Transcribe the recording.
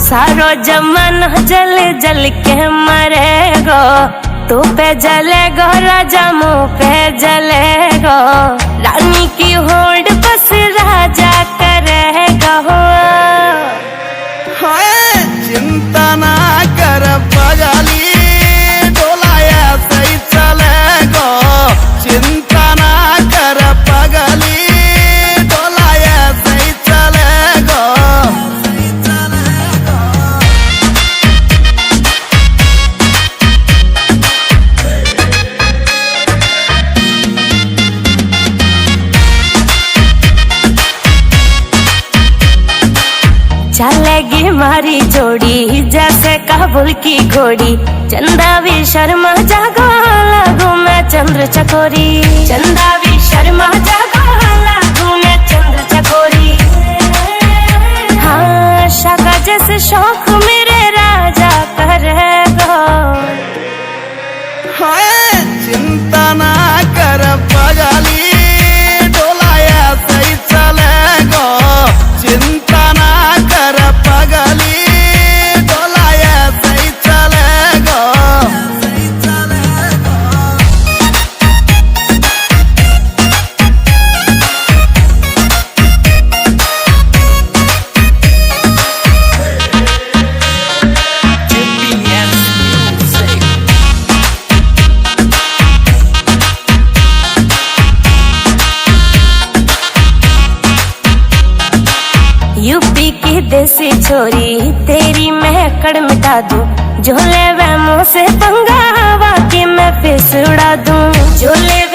सारो जमाना जल जल के मरेगो, तू पे जलेगो राजा मुँह पे जलेगो, रानी की होड़ बस राजा करेगा। चिंता ना कर पगली, डोलाया सही चलेगो। चिंता ना कर पगली, डोलाया सही चलेगो। चलेगी मारी जोड़ी जैसे काबुल की घोड़ी, चंदा भी शर्मा जागो लागू मैं चंद्र चकोरी, चंदा भी शर्मा जागो लागू मैं चंद्र चकोरी। हाँ शाका जैसे शौक मेरे राजा करेगा। चिंता ना कर पगली, डोलाया सही चलेगो। चिंता ना कर पगली, डोलाया सही चलेगो। यूपी की देसी छोरी तेरी मैं अकड़ मिटा दूं, झोले वह मुँह से पंगा वाकई मैं फिर उड़ा दूं। झोले